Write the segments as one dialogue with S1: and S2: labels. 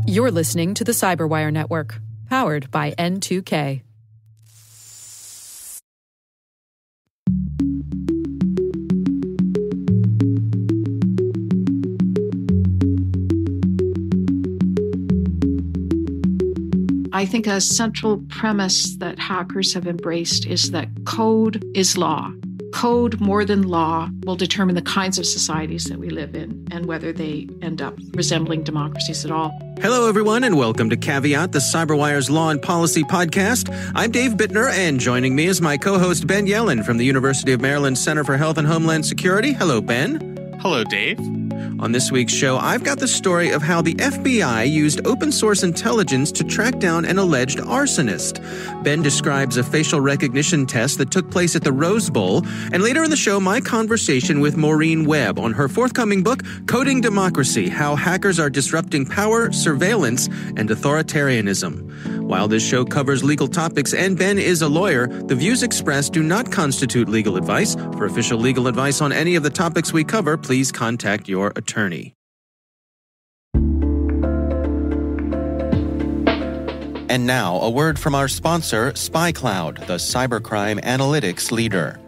S1: You're listening to the Cyberwire Network, powered by N2K.
S2: I think a central premise that hackers have embraced is that code is law. Code, more than law, will determine the kinds of societies that we live in and whether they end up resembling democracies at all.
S3: Hello, everyone, and welcome to Caveat, the Cyberwire's Law and Policy podcast. I'm Dave Bittner, and joining me is my co-host Ben Yellen from the University of Maryland Center for Health and Homeland Security. Hello, Ben.
S4: Hello, Dave.
S3: On this week's show, I've got the story of how the FBI used open source intelligence to track down an alleged arsonist. Ben describes a facial recognition test that took place at the Rose Bowl. And later in the show, my conversation with Maureen Webb on her forthcoming book, Coding Democracy: How Hackers Are Disrupting Power, Surveillance, and Authoritarianism. While this show covers legal topics and Ben is a lawyer, the views expressed do not constitute legal advice. For official legal advice on any of the topics we cover, please contact your attorney. And now, a word from our sponsor, SpyCloud, the cybercrime analytics leader.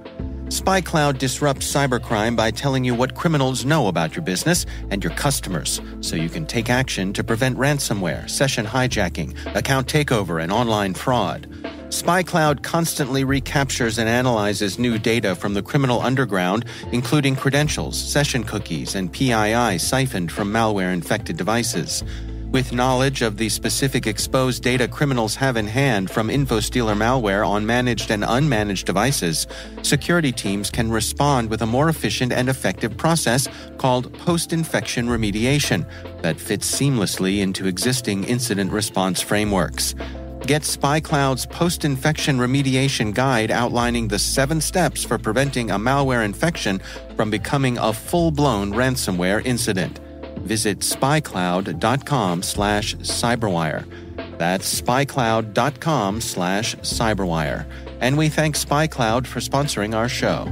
S3: SpyCloud disrupts cybercrime by telling you what criminals know about your business and your customers, so you can take action to prevent ransomware, session hijacking, account takeover, and online fraud. SpyCloud constantly recaptures and analyzes new data from the criminal underground, including credentials, session cookies, and PII siphoned from malware-infected devices. With knowledge of the specific exposed data criminals have in hand from InfoStealer malware on managed and unmanaged devices, security teams can respond with a more efficient and effective process called post-infection remediation that fits seamlessly into existing incident response frameworks. Get SpyCloud's post-infection remediation guide outlining the 7 steps for preventing a malware infection from becoming a full-blown ransomware incident. Visit spycloud.com/cyberwire. That's spycloud.com/cyberwire. And we thank SpyCloud for sponsoring our show.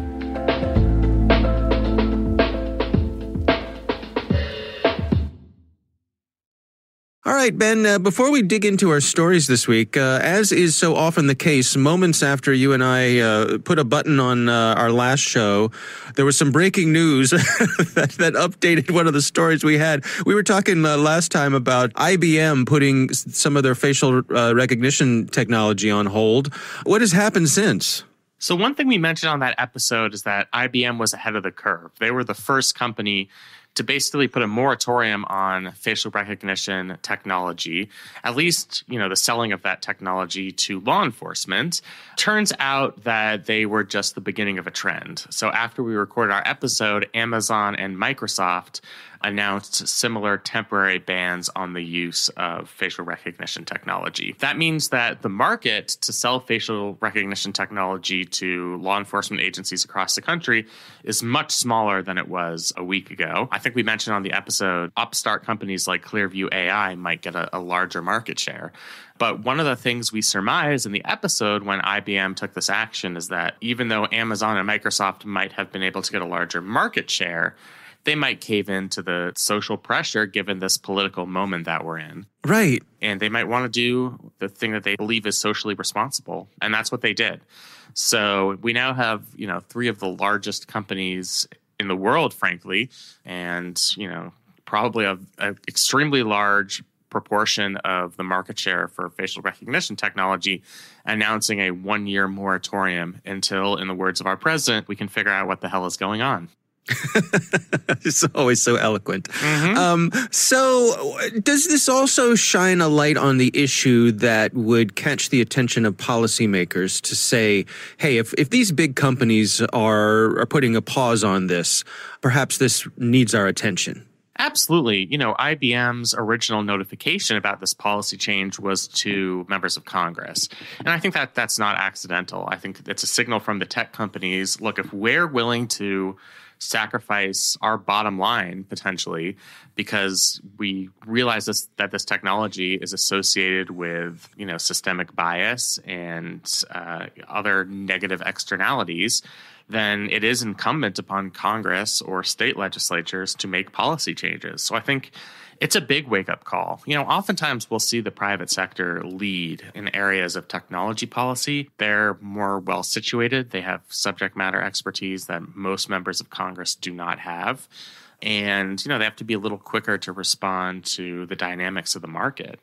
S3: All right, Ben, before we dig into our stories this week, as is so often the case, moments after you and I put a button on our last show, there was some breaking news that updated one of the stories we had. We were talking last time about IBM putting some of their facial recognition technology on hold. What has happened since?
S4: So one thing we mentioned on that episode is that IBM was ahead of the curve. They were the first company to basically put a moratorium on facial recognition technology, at least, the selling of that technology to law enforcement. Turns out that they were just the beginning of a trend. So after we recorded our episode, Amazon and Microsoft announced similar temporary bans on the use of facial recognition technology. That means that the market to sell facial recognition technology to law enforcement agencies across the country is much smaller than it was a week ago. I think we mentioned on the episode, upstart companies like Clearview AI might get a larger market share. But one of the things we surmised in the episode when IBM took this action is that even though Amazon and Microsoft might have been able to get a larger market share, they might cave into the social pressure given this political moment that we're in.
S3: Right.
S4: And they might want to do the thing that they believe is socially responsible. And that's what they did. So we now have, 3 of the largest companies in the world, frankly, and, probably an extremely large proportion of the market share for facial recognition technology announcing a 1-year moratorium until, in the words of our president, we can figure out what the hell is going on.
S3: It's always so eloquent.
S4: Mm-hmm.
S3: So does this also shine a light on the issue that would catch the attention of policymakers to say, hey, if these big companies are putting a pause on this, perhaps this needs our attention?
S4: Absolutely. IBM's original notification about this policy change was to members of Congress. And I think that that's not accidental. I think it's a signal from the tech companies. Look, if we're willing to sacrifice our bottom line potentially because we realize that this technology is associated with systemic bias and other negative externalities, then it is incumbent upon Congress or state legislatures to make policy changes. So I think it's a big wake-up call. Oftentimes we'll see the private sector lead in areas of technology policy. They're more well-situated. They have subject matter expertise that most members of Congress do not have. And, they have to be a little quicker to respond to the dynamics of the market.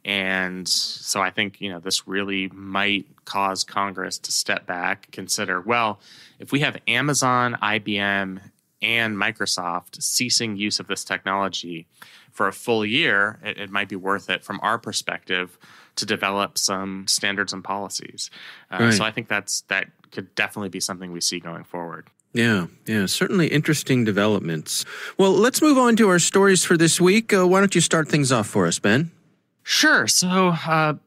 S4: And so I think, this really might cause Congress to step back, consider, well, if we have Amazon, IBM, and Microsoft ceasing use of this technology for a full year, it might be worth it from our perspective to develop some standards and policies.
S5: Right.
S4: So I think that could definitely be something we see going forward.
S5: Yeah, certainly interesting developments. Well, let's move on to our stories for this week. Why don't you start things off for us, Ben?
S4: Sure. So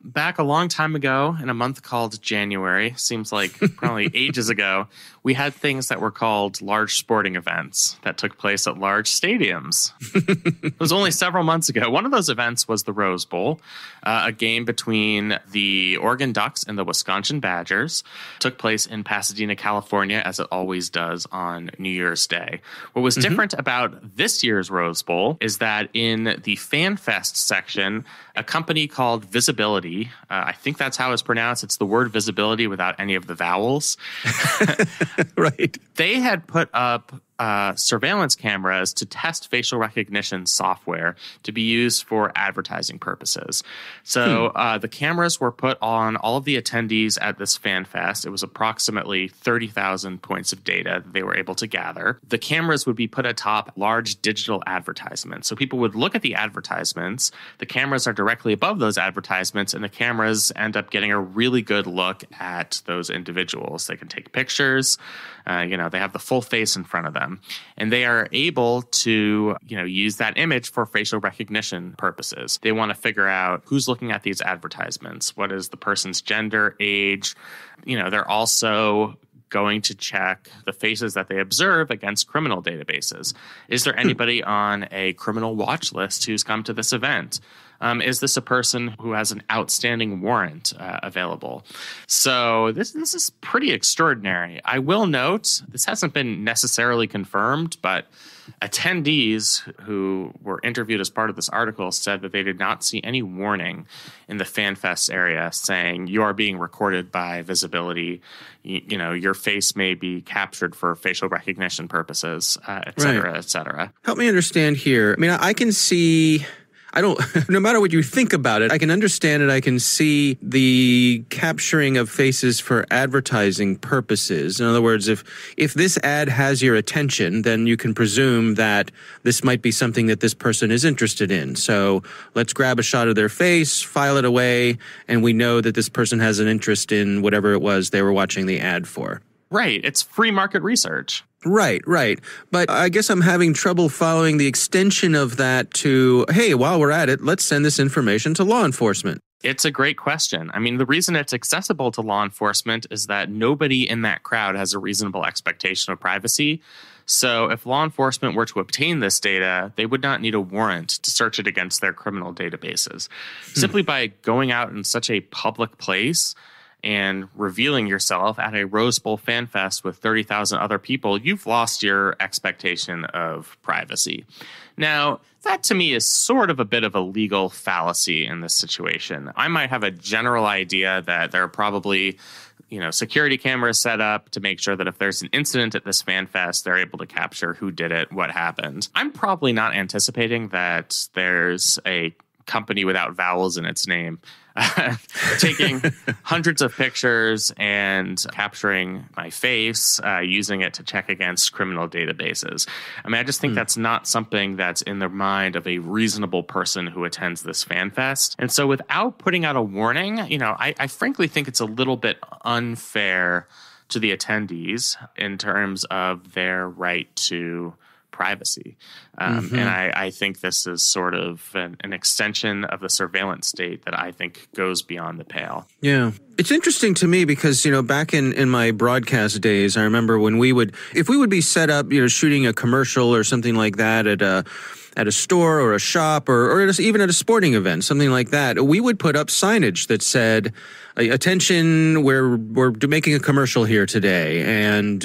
S4: back a long time ago in a month called January, seems like probably ages ago, we had things that were called large sporting events that took place at large stadiums. It was only several months ago. One of those events was the Rose Bowl, a game between the Oregon Ducks and the Wisconsin Badgers. Took place in Pasadena, California, as it always does on New Year's Day. What was different about this year's Rose Bowl is that in the Fan Fest section, a company called Visibility, I think that's how it's pronounced. It's the word visibility without any of the vowels.
S5: Right.
S4: They had put up surveillance cameras to test facial recognition software to be used for advertising purposes. So the cameras were put on all of the attendees at this Fan Fest. It was approximately 30,000 points of data that they were able to gather. The cameras would be put atop large digital advertisements. So people would look at the advertisements. The cameras are directly above those advertisements, and the cameras end up getting a really good look at those individuals. They can take pictures. They have the full face in front of them. And they are able to, use that image for facial recognition purposes. They want to figure out who's looking at these advertisements. What is the person's gender, age? They're also going to check the faces that they observe against criminal databases. Is there anybody on a criminal watch list who's come to this event? Is this a person who has an outstanding warrant available? So this is pretty extraordinary. I will note, this hasn't been necessarily confirmed, but attendees who were interviewed as part of this article said that they did not see any warning in the FanFest area saying you are being recorded by Visibility. Your face may be captured for facial recognition purposes, et cetera, et cetera.
S5: Help me understand here. I mean, I can see... no matter what you think about it, I can understand it. I can see the capturing of faces for advertising purposes. In other words, if this ad has your attention, then you can presume that this might be something that this person is interested in. So let's grab a shot of their face, file it away, and we know that this person has an interest in whatever it was they were watching the ad for.
S4: Right. It's free market research.
S5: Right. But I guess I'm having trouble following the extension of that to, hey, while we're at it, let's send this information to law enforcement.
S4: It's a great question. I mean, the reason it's accessible to law enforcement is that nobody in that crowd has a reasonable expectation of privacy. So if law enforcement were to obtain this data, they would not need a warrant to search it against their criminal databases. Simply by going out in such a public place and revealing yourself at a Rose Bowl Fan Fest with 30,000 other people, you've lost your expectation of privacy. Now, that to me is sort of a bit of a legal fallacy in this situation. I might have a general idea that there are probably security cameras set up to make sure that if there's an incident at this Fan Fest, they're able to capture who did it, what happened. I'm probably not anticipating that there's a company without vowels in its name taking hundreds of pictures and capturing my face, using it to check against criminal databases. I mean, I just think that's not something that's in the mind of a reasonable person who attends this Fan Fest. And so without putting out a warning, I frankly think it's a little bit unfair to the attendees in terms of their right to privacy. And I think this is sort of an extension of the surveillance state that I think goes beyond the pale.
S5: Yeah. It's interesting to me because, back in my broadcast days, I remember when if we would be set up, shooting a commercial or something like that at at a store or a shop or even at a sporting event, something like that, we would put up signage that said, attention, we're making a commercial here today. And,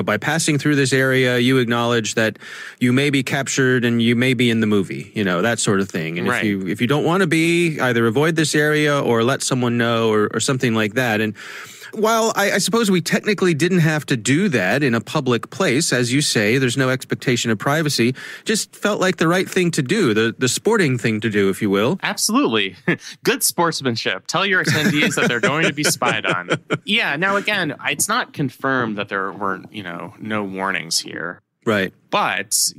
S5: by passing through this area, you acknowledge that you may be captured and you may be in the movie, that sort of thing. And
S4: right.
S5: if you don't want to be, either avoid this area or let someone know or something like that. And while I suppose we technically didn't have to do that in a public place, as you say, there's no expectation of privacy, just felt like the right thing to do, the sporting thing to do, if you will.
S4: Absolutely. Good sportsmanship. Tell your attendees that they're going to be spied on. Yeah. Now, again, it's not confirmed that there were, no warnings here.
S5: Right.
S4: But,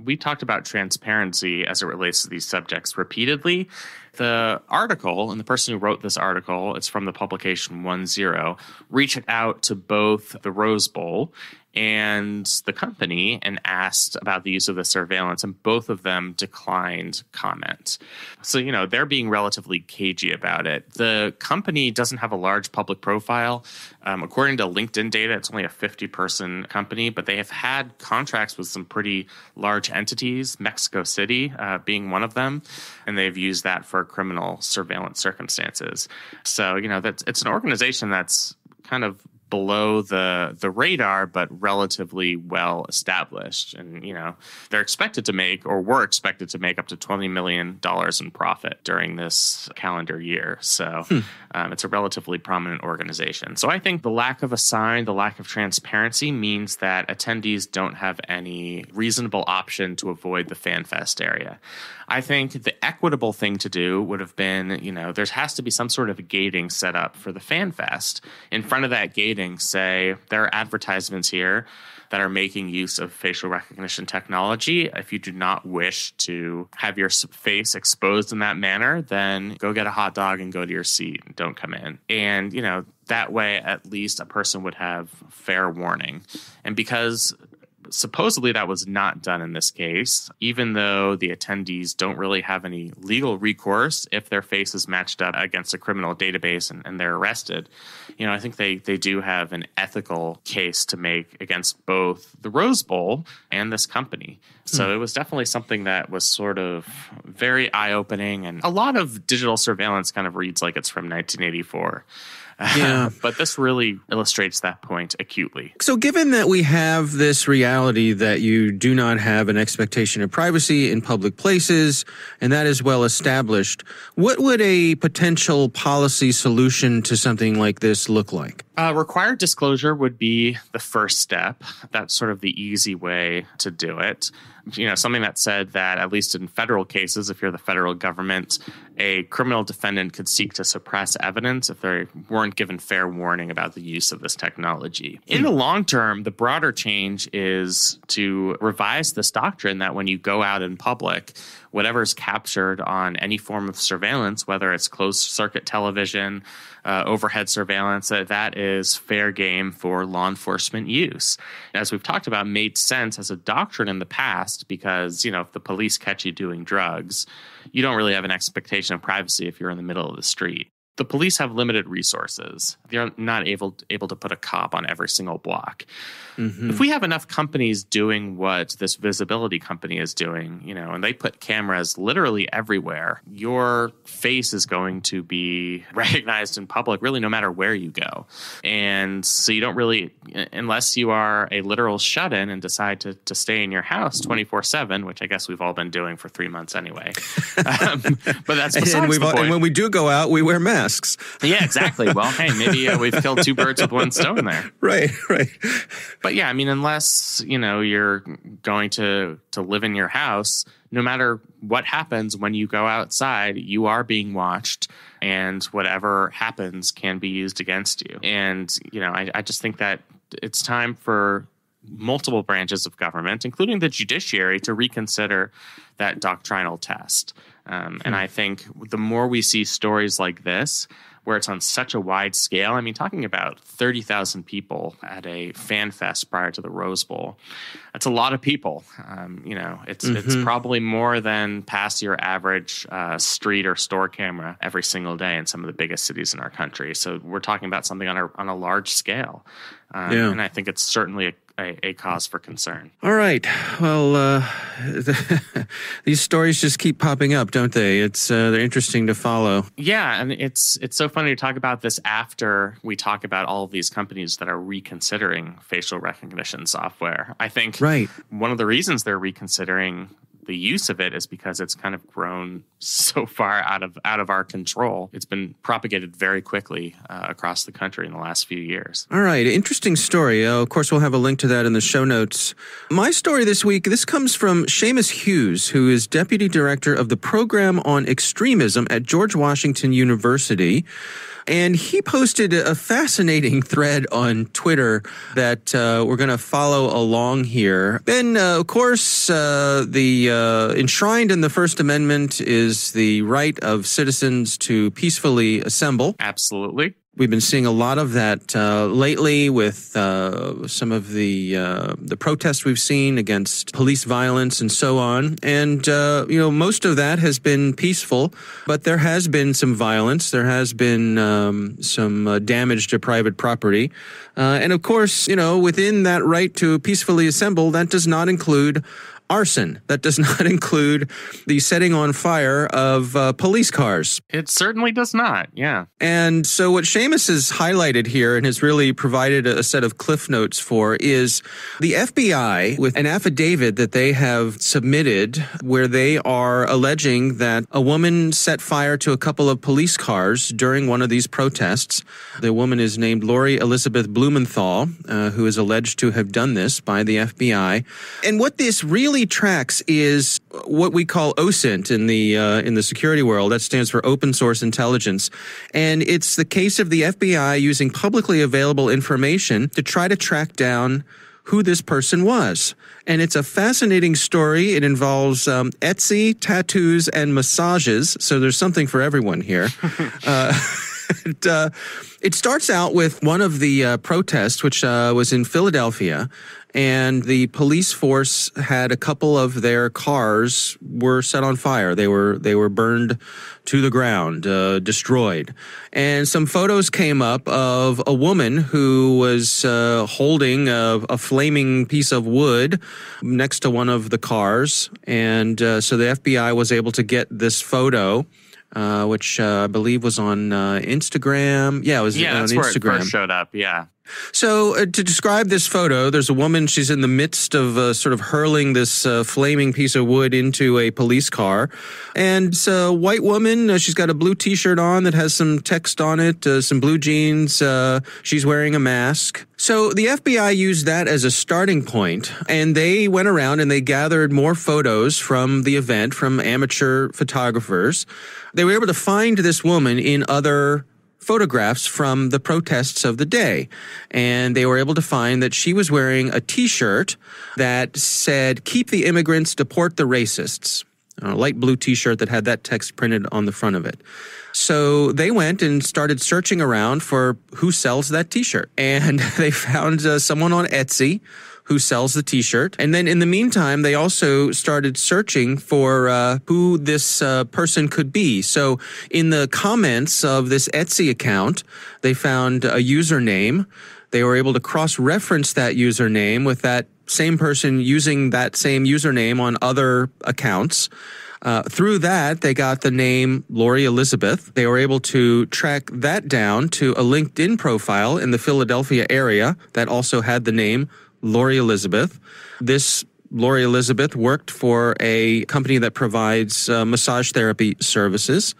S4: we talked about transparency as it relates to these subjects repeatedly. The article, and the person who wrote this article, it's from the publication 10, reached out to both the Rose Bowl and the company and asked about the use of the surveillance, and both of them declined comment. So, they're being relatively cagey about it. The company doesn't have a large public profile. According to LinkedIn data, it's only a 50-person company, but they have had contracts with some pretty large entities, Mexico City being one of them, and they've used that for criminal surveillance circumstances. So, it's an organization that's kind of below the radar, but relatively well established. And, they're expected to make, or were expected to make, up to $20 million in profit during this calendar year. So it's a relatively prominent organization. So I think the lack of a sign, the lack of transparency means that attendees don't have any reasonable option to avoid the FanFest area. I think the equitable thing to do would have been, there has to be some sort of gating set up for the FanFest. In front of that gating, say, there are advertisements here that are making use of facial recognition technology. If you do not wish to have your face exposed in that manner, then go get a hot dog and go to your seat and don't come in. And, that way, at least a person would have fair warning. And because supposedly that was not done in this case, even though the attendees don't really have any legal recourse if their face is matched up against a criminal database and they're arrested. I think they do have an ethical case to make against both the Rose Bowl and this company. So it was definitely something that was sort of very eye-opening, and a lot of digital surveillance kind of reads like it's from 1984. Yeah. But this really illustrates that point acutely.
S5: So given that we have this reality that you do not have an expectation of privacy in public places, and that is well established, what would a potential policy solution to something like this look like?
S4: Required disclosure would be the first step. That's sort of the easy way to do it. Something that said that, at least in federal cases, if you're the federal government, a criminal defendant could seek to suppress evidence if they weren't given fair warning about the use of this technology. In the long term, the broader change is to revise this doctrine that when you go out in public, whatever is captured on any form of surveillance, whether it's closed circuit television, overhead surveillance, that is fair game for law enforcement use. As we've talked about, made sense as a doctrine in the past because, if the police catch you doing drugs, you don't really have an expectation of privacy if you're in the middle of the street. The police have limited resources. They're not able to put a cop on every single block. Mm-hmm. If we have enough companies doing what this visibility company is doing, and they put cameras literally everywhere, your face is going to be recognized in public really no matter where you go. And so you don't really, unless you are a literal shut-in and decide to stay in your house 24/7, which I guess we've all been doing for 3 months anyway. But that's besides the point.
S5: And when we do go out, we wear masks.
S4: Yeah, exactly. Well, hey, maybe we've killed two birds with one stone there.
S5: Right.
S4: But yeah, unless, you're going to live in your house, no matter what happens when you go outside, you are being watched, and whatever happens can be used against you. And, I just think that it's time for multiple branches of government, including the judiciary, to reconsider that doctrinal test. And I think the more we see stories like this, where it's on such a wide scale, talking about 30,000 people at a fan fest prior to the Rose Bowl, that's a lot of people. It's probably more than past your average street or store camera every single day in some of the biggest cities in our country. So we're talking about something on a large scale. And I think it's certainly a cause for concern.
S5: All right. Well, these stories just keep popping up, don't they? They're interesting to follow.
S4: Yeah, and it's so funny to talk about this after we talk about all of these companies that are reconsidering facial recognition software. I think one of the reasons they're reconsidering the use of it is because it's kind of grown so far out of our control. It's been propagated very quickly across the country in the last few years.
S5: All right. Interesting story. Of course, we'll have a link to that in the show notes. My story this week, this comes from Seamus Hughes, who is Deputy Director of the Program on Extremism at George Washington University. And he posted a fascinating thread on Twitter that we're going to follow along here. Then, of course, the enshrined in the First Amendment is the right of citizens to peacefully assemble.
S4: Absolutely.
S5: We've been seeing a lot of that lately with some of the protests we've seen against police violence and so on. And, most of that has been peaceful, but there has been some violence. There has been some damage to private property. And, of course, within that right to peacefully assemble, that does not include arson. That does not include the setting on fire of police cars.
S4: It certainly does not, yeah.
S5: And so what Seamus has highlighted here and has really provided a set of cliff notes for is the FBI with an affidavit that they have submitted where they are alleging that a woman set fire to a couple of police cars during one of these protests. The woman is named Lori Elizabeth Blumenthal, who is alleged to have done this by the FBI. And what this really tracks is what we call OSINT in the security world. That stands for Open Source Intelligence. And it's the case of the FBI using publicly available information to try to track down who this person was. And it's a fascinating story. It involves Etsy, tattoos, and massages. So there's something for everyone here. It starts out with one of the protests, which was in Philadelphia, and the police force had a couple of their cars were set on fire. They were burned to the ground, destroyed. And some photos came up of a woman who was holding a flaming piece of wood next to one of the cars. And so the FBI was able to get this photo, which I believe was on Instagram. Yeah, it was on Instagram.
S4: That's where it first showed up, yeah.
S5: So to describe this photo, there's a woman, she's in the midst of sort of hurling this flaming piece of wood into a police car. And it's a white woman, she's got a blue T-shirt on that has some text on it, some blue jeans, she's wearing a mask. So the FBI used that as a starting point, and they went around and they gathered more photos from the event, from amateur photographers. They were able to find this woman in other photographs from the protests of the day. And they were able to find that she was wearing a T-shirt that said, "Keep the immigrants, deport the racists." A light blue T-shirt that had that text printed on the front of it. So they went and started searching around for who sells that T-shirt. And they found someone on Etsy who sells the T-shirt. And then in the meantime, they also started searching for who this person could be. So in the comments of this Etsy account, they found a username. They were able to cross-reference that username with that same person using that same username on other accounts. Through that, they got the name Lori Elizabeth. They were able to track that down to a LinkedIn profile in the Philadelphia area that also had the name Lori Elizabeth. This Lori Elizabeth worked for a company that provides massage therapy services.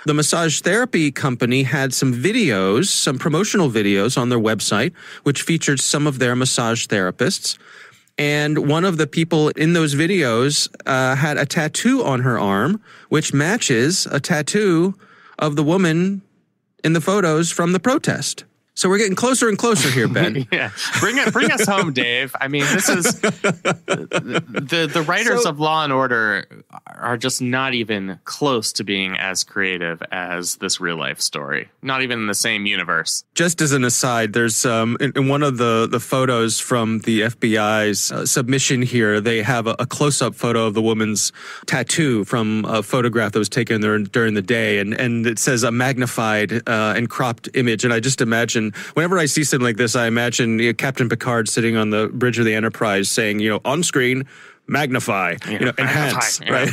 S5: The massage therapy company had some videos, some promotional videos on their website, which featured some of their massage therapists. And one of the people in those videos had a tattoo on her arm, which matches a tattoo of the woman in the photos from the protest. So we're getting closer and closer here, Ben.
S4: Yeah, bring us home, Dave. I mean, this is the writers of Law and Order are just not even close to being as creative as this real life story. Not even in the same universe.
S5: Just as an aside, there's in one of the photos from the FBI's submission here, they have a close-up photo of the woman's tattoo from a photograph that was taken during the day, and it says a magnified and cropped image, and I just imagine imagine, whenever I see something like this, I imagine Captain Picard sitting on the bridge of the Enterprise saying, on screen, magnify, enhance, right?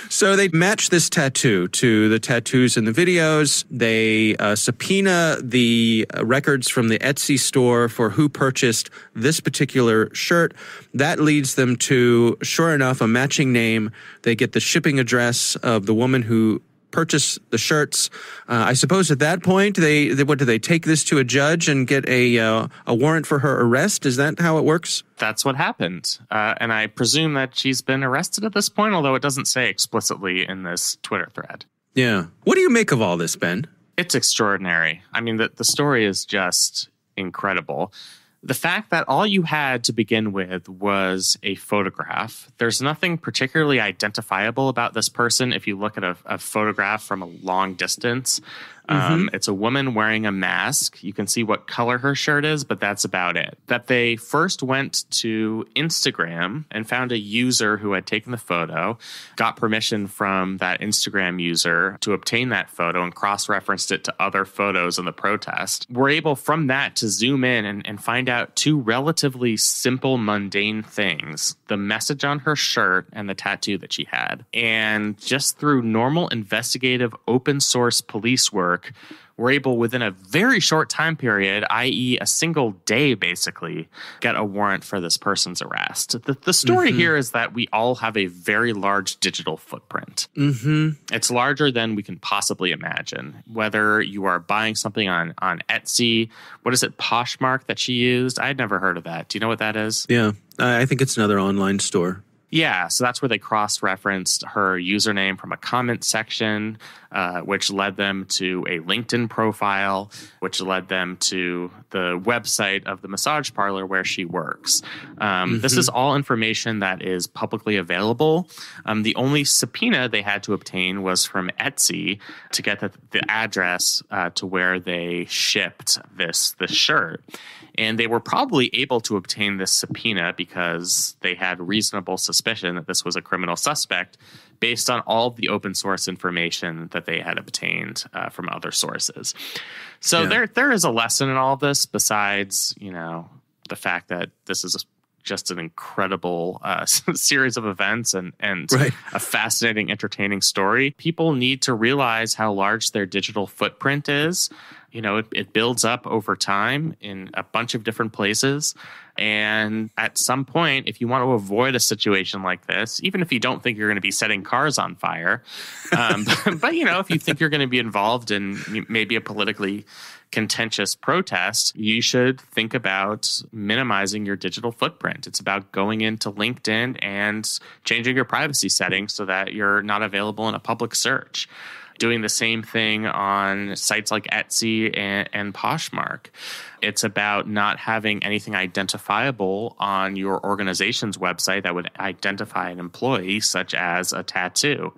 S5: So they match this tattoo to the tattoos in the videos. They subpoena the records from the Etsy store for who purchased this particular shirt. That leads them to, sure enough, a matching name. They get the shipping address of the woman who purchase the shirts. I suppose at that point, they take this to a judge and get a warrant for her arrest? Is that how it works?
S4: That's what happened. And I presume that she's been arrested at this point, although it doesn't say explicitly in this Twitter thread.
S5: Yeah. What do you make of all this, Ben?
S4: It's extraordinary. I mean, the story is just incredible. The fact that all you had to begin with was a photograph. There's nothing particularly identifiable about this person if you look at a photograph from a long distance. It's a woman wearing a mask. You can see what color her shirt is, but that's about it. That they first went to Instagram and found a user who had taken the photo, got permission from that Instagram user to obtain that photo and cross-referenced it to other photos in the protest. We're able from that to zoom in and find out two relatively simple, mundane things: the message on her shirt and the tattoo that she had. And just through normal investigative open source police work, we're able, within a very short time period, i.e. a single day basically, get a warrant for this person's arrest. The story here is that we all have a very large digital footprint. It's larger than we can possibly imagine. Whether you are buying something on Etsy, what is it, Poshmark that she used? I'd never heard of that. Do you know what that is?
S5: Yeah, I think it's another online store.
S4: Yeah, so that's where they cross-referenced her username from a comment section, which led them to a LinkedIn profile, which led them to the website of the massage parlor where she works. This is all information that is publicly available. The only subpoena they had to obtain was from Etsy to get the address to where they shipped this shirt. And they were probably able to obtain this subpoena because they had reasonable suspicion that this was a criminal suspect based on all of the open source information that they had obtained from other sources. So there is a lesson in all of this besides, the fact that this is just an incredible series of events and a fascinating, entertaining story. People need to realize how large their digital footprint is. It builds up over time in a bunch of different places. And at some point, if you want to avoid a situation like this, even if you don't think you're going to be setting cars on fire, but if you think you're going to be involved in maybe a politically contentious protest, you should think about minimizing your digital footprint. It's about going into LinkedIn and changing your privacy settings so that you're not available in a public search. Doing the same thing on sites like Etsy and Poshmark. It's about not having anything identifiable on your organization's website that would identify an employee, such as a tattoo.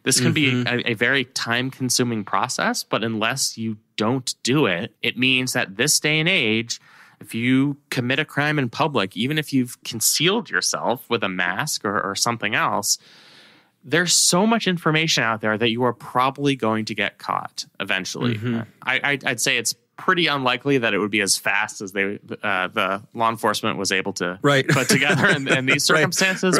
S4: This can be a very time-consuming process, but unless you don't do it, it means that this day and age, if you commit a crime in public, even if you've concealed yourself with a mask or something else, there's so much information out there that you are probably going to get caught eventually. I'd say it's pretty unlikely that it would be as fast as the law enforcement was able to put together in these circumstances,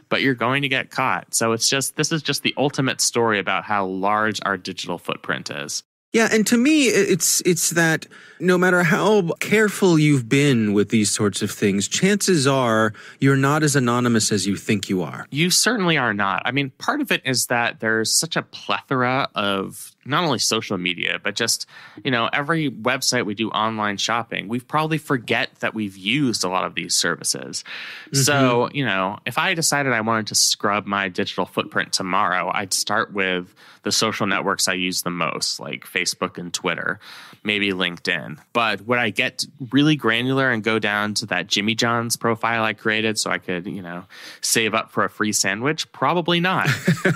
S4: but you're going to get caught. So this is just the ultimate story about how large our digital footprint is.
S5: Yeah, and to me, it's that no matter how careful you've been with these sorts of things, chances are you're not as anonymous as you think you are.
S4: You certainly are not. I mean, part of it is that there's such a plethora of not only social media, but just, every website we do online shopping, we probably forget that we've used a lot of these services. So, if I decided I wanted to scrub my digital footprint tomorrow, I'd start with the social networks I use the most, like Facebook and Twitter, maybe LinkedIn. But would I get really granular and go down to that Jimmy John's profile I created so I could, save up for a free sandwich? Probably not.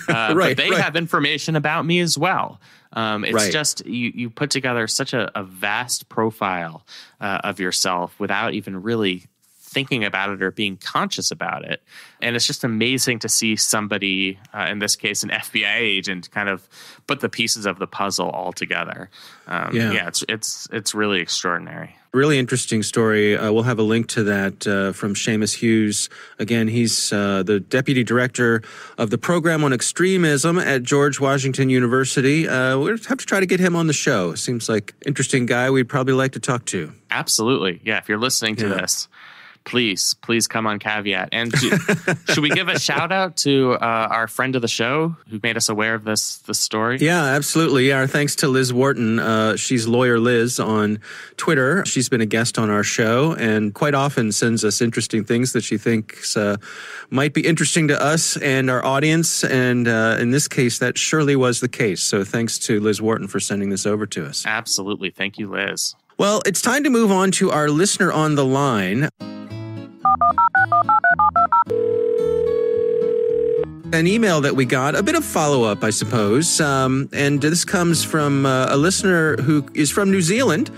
S4: But they have information about me as well. It's just you put together such a vast profile of yourself without even really thinking about it or being conscious about it. And it's just amazing to see somebody, in this case, an FBI agent, kind of put the pieces of the puzzle all together. It's really extraordinary.
S5: Really interesting story. We'll have a link to that from Seamus Hughes. Again, he's the Deputy Director of the Program on Extremism at George Washington University. We'll have to try to get him on the show. Seems like an interesting guy we'd probably like to talk to.
S4: Absolutely. Yeah, if you're listening to this, please come on Caveat. And should we give a shout out to our friend of the show who made us aware of this story?
S5: Yeah, absolutely. Our thanks to Liz Wharton. She's Lawyer Liz on Twitter. She's been a guest on our show and quite often sends us interesting things that she thinks might be interesting to us and our audience. And in this case, that surely was the case. So thanks to Liz Wharton for sending this over to us.
S4: Absolutely. Thank you, Liz.
S5: Well, it's time to move on to our listener on the line. An email that we got, a bit of follow-up, I suppose, and this comes from a listener who is from New Zealand,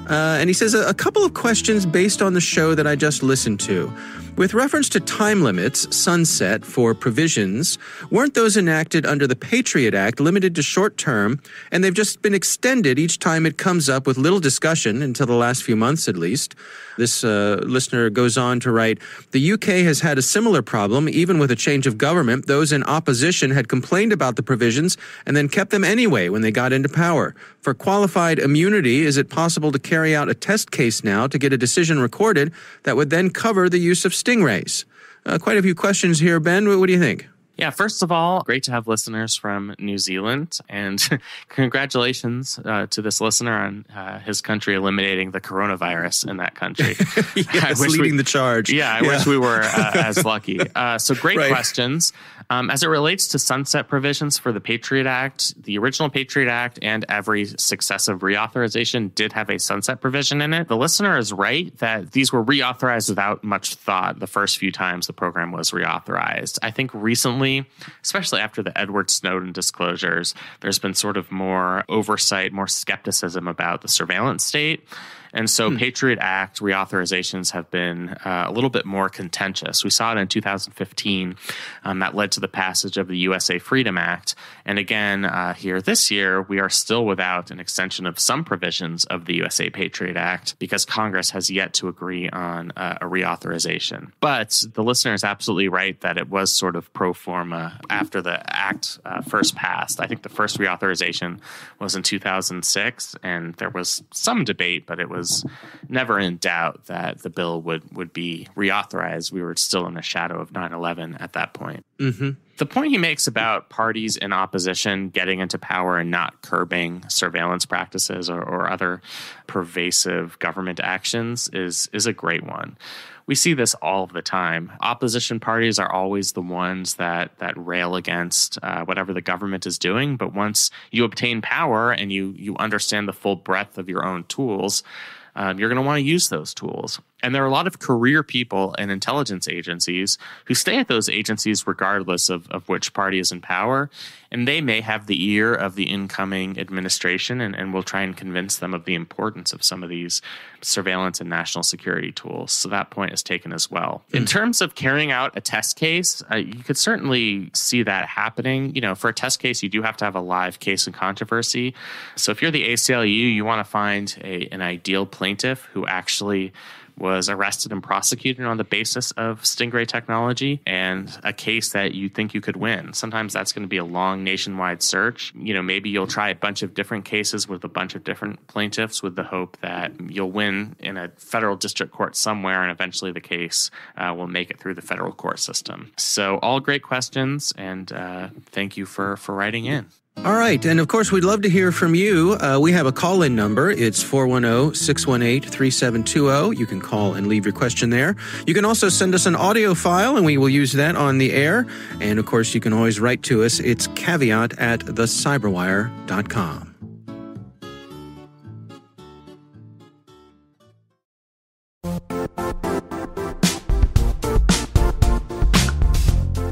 S5: and he says a couple of questions based on the show that I just listened to. With reference to time limits, sunset, for provisions, weren't those enacted under the Patriot Act limited to short term, and they've just been extended each time it comes up with little discussion, until the last few months at least? This listener goes on to write, the UK has had a similar problem. Even with a change of government, those in opposition had complained about the provisions and then kept them anyway when they got into power. For qualified immunity, is it possible to carry out a test case now to get a decision recorded that would then cover the use of stingrays? Quite a few questions here, Ben. What do you think?
S4: Yeah, first of all, great to have listeners from New Zealand, and congratulations to this listener on his country eliminating the coronavirus in that country.
S5: Yes, leading the charge.
S4: I wish we were as lucky. So great questions. As it relates to sunset provisions for the Patriot Act, the original Patriot Act and every successive reauthorization did have a sunset provision in it. The listener is right that these were reauthorized without much thought the first few times the program was reauthorized. I think recently, especially after the Edward Snowden disclosures, there's been sort of more oversight, more skepticism about the surveillance state. And so Patriot Act reauthorizations have been a little bit more contentious. We saw it in 2015. That led to the passage of the USA Freedom Act. And again, here this year, we are still without an extension of some provisions of the USA Patriot Act because Congress has yet to agree on a reauthorization. But the listener is absolutely right that it was sort of pro forma after the act first passed. I think the first reauthorization was in 2006, and there was some debate, but it was never in doubt that the bill would be reauthorized. We were still in the shadow of 9/11 at that point. Mm-hmm. The point he makes about parties in opposition getting into power and not curbing surveillance practices or other pervasive government actions is a great one. We see this all the time. Opposition parties are always the ones that rail against whatever the government is doing. But once you obtain power and you understand the full breadth of your own tools, you're going to want to use those tools. And there are a lot of career people and intelligence agencies who stay at those agencies regardless of which party is in power. And they may have the ear of the incoming administration and will try and convince them of the importance of some of these surveillance and national security tools. So that point is taken as well. In terms of carrying out a test case, you could certainly see that happening. You know, for a test case, you do have to have a live case in controversy. So if you're the ACLU, you want to find an ideal plaintiff who actually was arrested and prosecuted on the basis of stingray technology and a case that you think you could win. Sometimes that's going to be a long nationwide search. You know, maybe you'll try a bunch of different cases with a bunch of different plaintiffs with the hope that you'll win in a federal district court somewhere and eventually the case will make it through the federal court system. So all great questions, and thank you for writing in.
S5: All right. And of course, we'd love to hear from you. We have a call-in number. It's 410-618-3720. You can call and leave your question there. You can also send us an audio file, and we will use that on the air. And of course, you can always write to us. It's caveat@thecyberwire.com.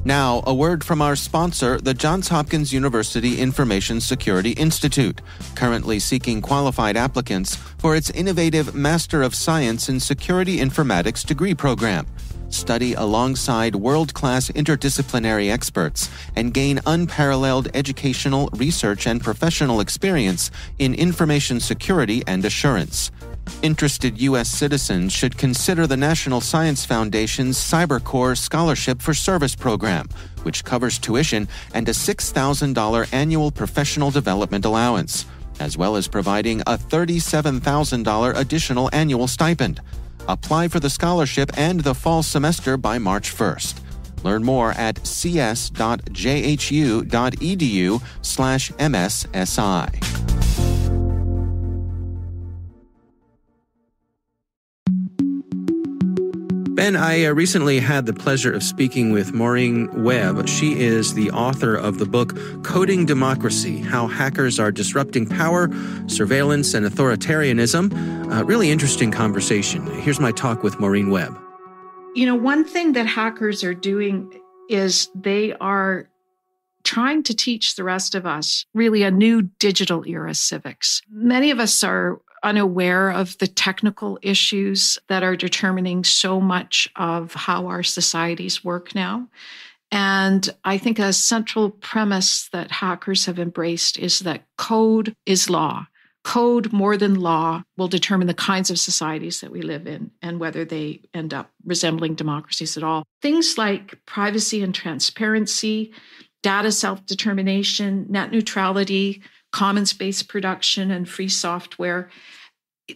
S3: Now, now, a word from our sponsor, the Johns Hopkins University Information Security Institute, currently seeking qualified applicants for its innovative Master of Science in Security Informatics degree program. Study alongside world-class interdisciplinary experts and gain unparalleled educational, research, and professional experience in information security and assurance. Interested U.S. citizens should consider the National Science Foundation's CyberCorps Scholarship for Service program, which covers tuition and a $6,000 annual professional development allowance, as well as providing a $37,000 additional annual stipend. Apply for the scholarship and the fall semester by March 1st. Learn more at cs.jhu.edu/MSSI.
S5: Ben, I recently had the pleasure of speaking with Maureen Webb. She is the author of the book Coding Democracy: How Hackers Are Disrupting Power, Surveillance, and Authoritarianism. Really interesting conversation. Here's my talk with Maureen Webb.
S2: You know, one thing that hackers are doing is they are trying to teach the rest of us really a new digital era civics. Many of us are unaware of the technical issues that are determining so much of how our societies work now. And I think a central premise that hackers have embraced is that code is law. Code, more than law, will determine the kinds of societies that we live in and whether they end up resembling democracies at all. Things like privacy and transparency, data self-determination, net neutrality, commons-based production, and free software.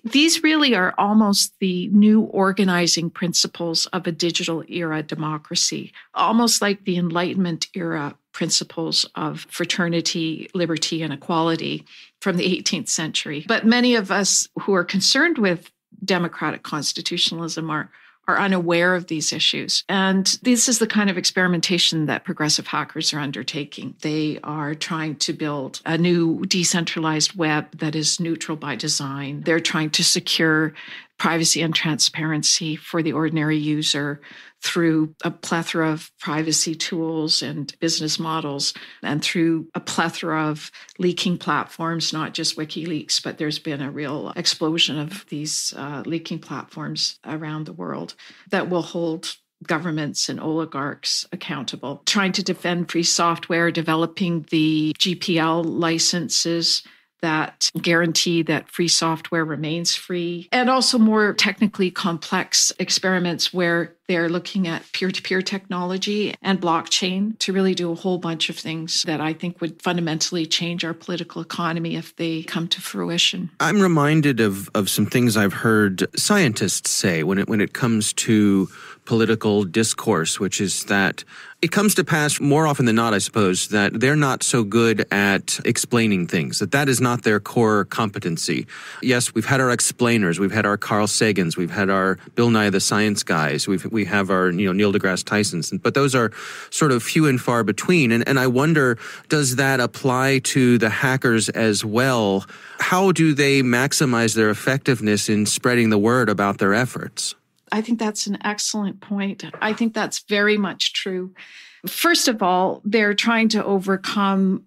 S2: These really are almost the new organizing principles of a digital era democracy, almost like the Enlightenment era principles of fraternity, liberty, and equality from the 18th century. But many of us who are concerned with democratic constitutionalism are unaware of these issues. And this is the kind of experimentation that progressive hackers are undertaking. They are trying to build a new decentralized web that is neutral by design. They're trying to secure privacy and transparency for the ordinary user through a plethora of privacy tools and business models, and through a plethora of leaking platforms, not just WikiLeaks, but there's been a real explosion of these leaking platforms around the world that will hold governments and oligarchs accountable. Trying to defend free software, developing the GPL licenses that guarantee that free software remains free, and also more technically complex experiments where they're looking at peer-to-peer technology and blockchain to really do a whole bunch of things that I think would fundamentally change our political economy if they come to fruition.
S5: I'm reminded of some things I've heard scientists say when it comes to political discourse, which is that it comes to pass more often than not, I suppose, that they're not so good at explaining things, that is not their core competency. Yes, we've had our explainers, we've had our Carl Sagans, we've had our Bill Nye the Science Guys, we have our Neil deGrasse Tysons, but those are sort of few and far between. And I wonder, does that apply to the hackers as well? How do they maximize their effectiveness in spreading the word about their efforts?
S2: I think that's an excellent point. I think that's very much true. First of all, they're trying to overcome,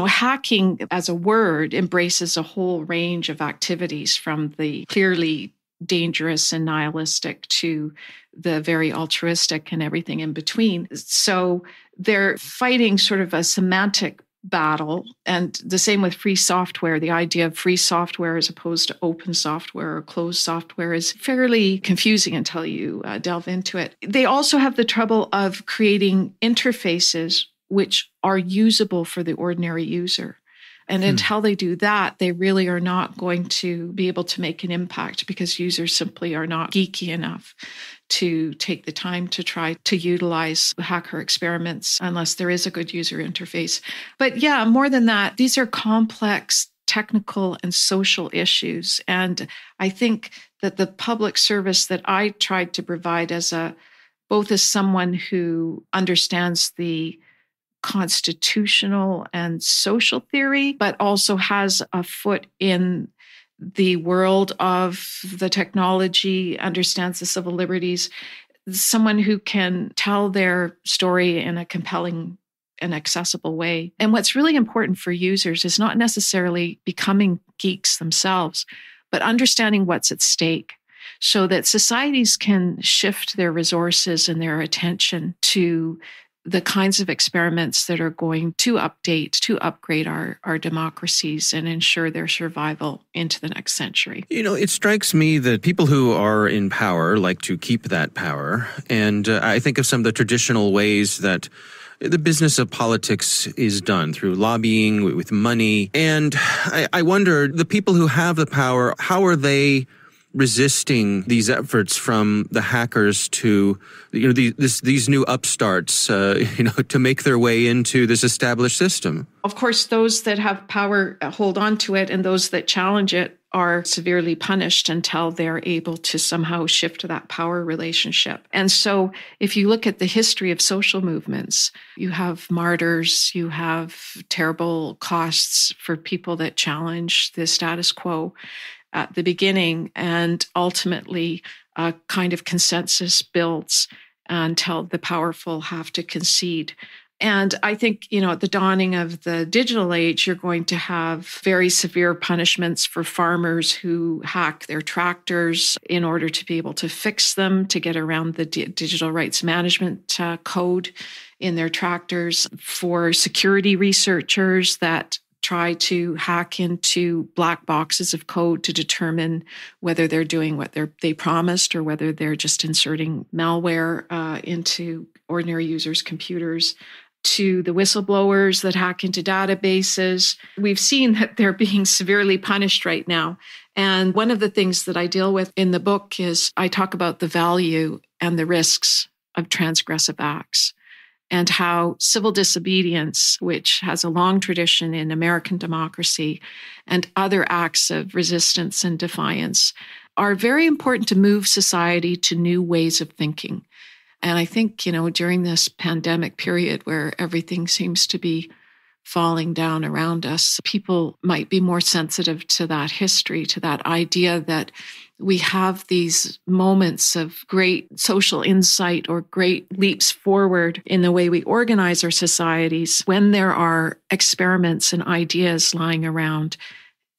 S2: hacking as a word embraces a whole range of activities, from the clearly dangerous and nihilistic to the very altruistic and everything in between. So they're fighting sort of a semantic battle. And the same with free software. The idea of free software as opposed to open software or closed software is fairly confusing until you delve into it. They also have the trouble of creating interfaces which are usable for the ordinary user. And until they do that, they really are not going to be able to make an impact, because users simply are not geeky enough to take the time to try to utilize hacker experiments unless there is a good user interface. But yeah, more than that, these are complex technical and social issues. And I think that the public service that I tried to provide both as someone who understands the constitutional and social theory, but also has a foot in the world of the technology, understands the civil liberties. someone who can tell their story in a compelling and accessible way. And what's really important for users is not necessarily becoming geeks themselves, but understanding what's at stake so that societies can shift their resources and their attention to the kinds of experiments that are going to update, to upgrade our democracies and ensure their survival into the next century.
S5: It strikes me that people who are in power like to keep that power. And I think of some of the traditional ways that the business of politics is done through lobbying, with money. And I wonder, the people who have the power, how are they resisting these efforts from the hackers to, these new upstarts, to make their way into this established system?
S2: Of course, those that have power hold on to it, and those that challenge it are severely punished until they're able to somehow shift that power relationship. And so if you look at the history of social movements, you have martyrs, you have terrible costs for people that challenge the status quo at the beginning, and ultimately a kind of consensus builds until the powerful have to concede. And I think, at the dawning of the digital age, you're going to have very severe punishments for farmers who hack their tractors in order to be able to fix them, to get around the digital rights management code in their tractors, for security researchers that try to hack into black boxes of code to determine whether they're doing what they promised or whether they're just inserting malware into ordinary users' computers, to the whistleblowers that hack into databases. We've seen that they're being severely punished right now. And one of the things that I deal with in the book is I talk about the value and the risks of transgressive acts, and how civil disobedience, which has a long tradition in American democracy, and other acts of resistance and defiance are very important to move society to new ways of thinking. And I think, during this pandemic period where everything seems to be falling down around us, people might be more sensitive to that history, to that idea that we have these moments of great social insight or great leaps forward in the way we organize our societies when there are experiments and ideas lying around,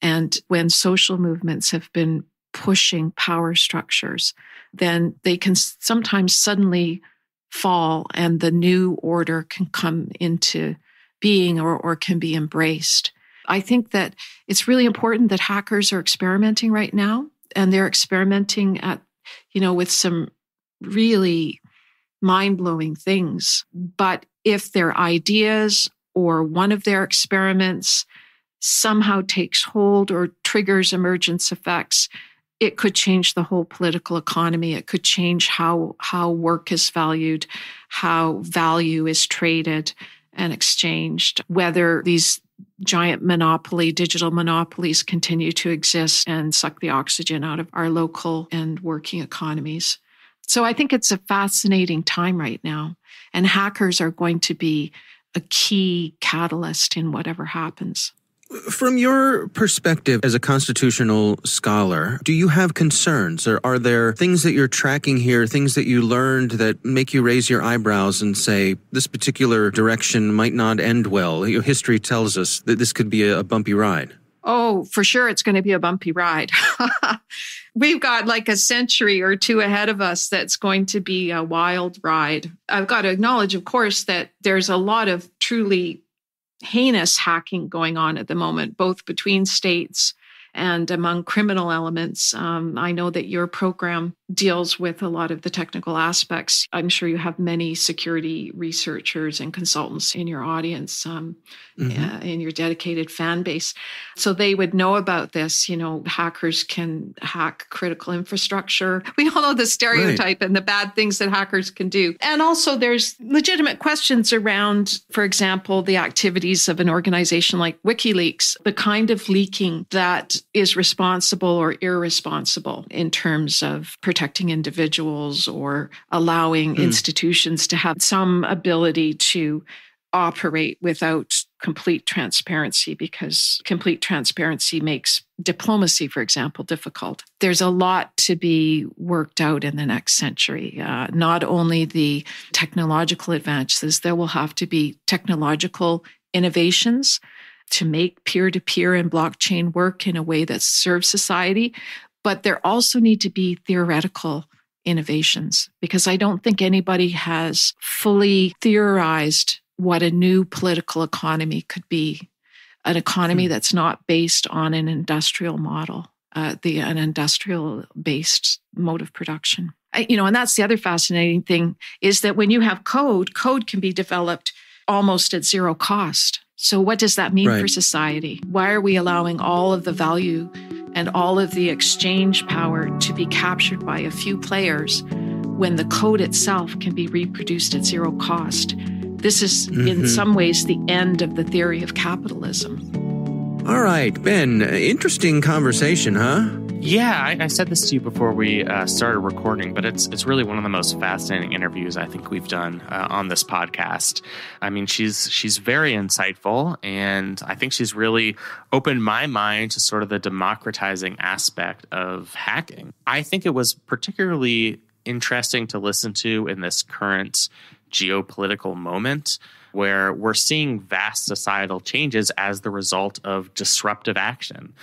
S2: and when social movements have been pushing power structures, then they can sometimes suddenly fall and the new order can come into being or can be embraced. I think that it's really important that hackers are experimenting right now, and they're experimenting at, with some really mind-blowing things. But if their ideas or one of their experiments somehow takes hold or triggers emergence effects, it could change the whole political economy. It could change how work is valued, how value is traded and exchanged, whether these giant digital monopolies continue to exist and suck the oxygen out of our local and working economies. So I think it's a fascinating time right now, and hackers are going to be a key catalyst in whatever happens.
S5: From your perspective as a constitutional scholar, do you have concerns, or are there things that you're tracking here, things that you learned that make you raise your eyebrows and say, this particular direction might not end well? History tells us that this could be a bumpy ride.
S2: Oh, for sure it's going to be a bumpy ride. We've got like a century or two ahead of us that's going to be a wild ride. I've got to acknowledge, of course, that there's a lot of truly heinous hacking going on at the moment, both between states and among criminal elements. I know that your program deals with a lot of the technical aspects. I'm sure you have many security researchers and consultants in your audience, in your dedicated fan base. So they would know about this. Hackers can hack critical infrastructure. We all know the stereotype and the bad things that hackers can do. And also there's legitimate questions around, for example, the activities of an organization like WikiLeaks, the kind of leaking that is responsible or irresponsible in terms of protecting individuals or allowing institutions to have some ability to operate without complete transparency, because complete transparency makes diplomacy, for example, difficult. There's a lot to be worked out in the next century. Not only the technological advances, there will have to be technological innovations to make peer-to-peer and blockchain work in a way that serves society. But there also need to be theoretical innovations, because I don't think anybody has fully theorized what a new political economy could be. An economy that's not based on an industrial model, an industrial-based mode of production. And that's the other fascinating thing, is that when you have code can be developed almost at zero cost. So what does that mean for society? Why are we allowing all of the value and all of the exchange power to be captured by a few players when the code itself can be reproduced at zero cost? This is, in some ways, the end of the theory of capitalism.
S5: All right, Ben, interesting conversation, huh?
S4: Yeah, I said this to you before we started recording, but it's really one of the most fascinating interviews I think we've done on this podcast. I mean, she's very insightful, and I think she's really opened my mind to sort of the democratizing aspect of hacking. I think it was particularly interesting to listen to in this current geopolitical moment where we're seeing vast societal changes as the result of disruptive action.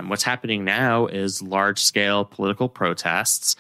S4: What's happening now is large-scale political protests.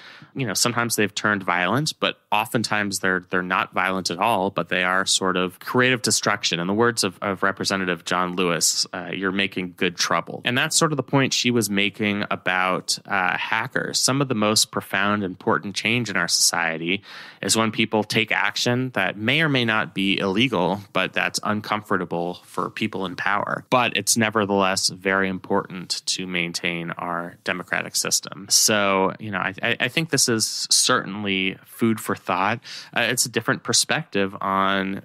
S4: Sometimes they've turned violent, but oftentimes they're not violent at all, but they are sort of creative destruction. In the words of Representative John Lewis, you're making good trouble. And that's sort of the point she was making about hackers. Some of the most profound, important change in our society is when people take action that may or may not be illegal, but that's uncomfortable for people in power. But it's nevertheless very important to maintain our democratic system. So, I think this is certainly food for thought. It's a different perspective on,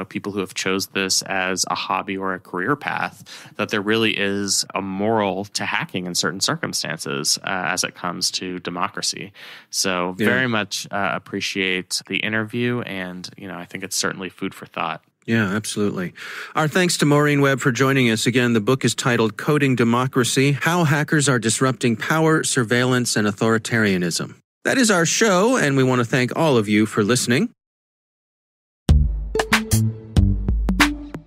S4: people who have chose this as a hobby or a career path, that there really is a moral to hacking in certain circumstances as it comes to democracy. So very much appreciate the interview, and, I think it's certainly food for thought.
S5: Yeah, absolutely. Our thanks to Maureen Webb for joining us. Again, the book is titled Coding Democracy: How Hackers Are Disrupting Power, Surveillance, and Authoritarianism. That is our show, and we want to thank all of you for listening.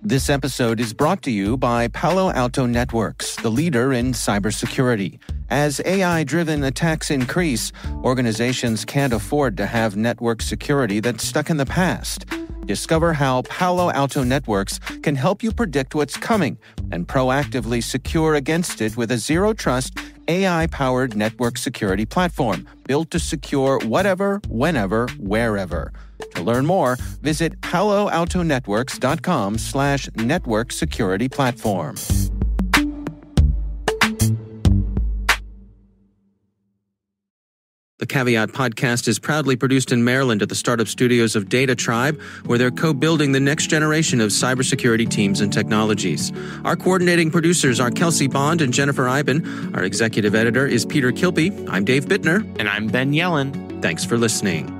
S3: This episode is brought to you by Palo Alto Networks, the leader in cybersecurity. As AI-driven attacks increase, organizations can't afford to have network security that's stuck in the past. Discover how Palo Alto Networks can help you predict what's coming and proactively secure against it with a zero-trust, AI-powered network security platform built to secure whatever, whenever, wherever. To learn more, visit paloaltonetworks.com/network security platform.
S5: The Caveat podcast is proudly produced in Maryland at the startup studios of Data Tribe, where they're co-building the next generation of cybersecurity teams and technologies. Our coordinating producers are Kelsey Bond and Jennifer Iben. Our executive editor is Peter Kilby. I'm Dave Bittner.
S4: And I'm Ben Yellen.
S5: Thanks for listening.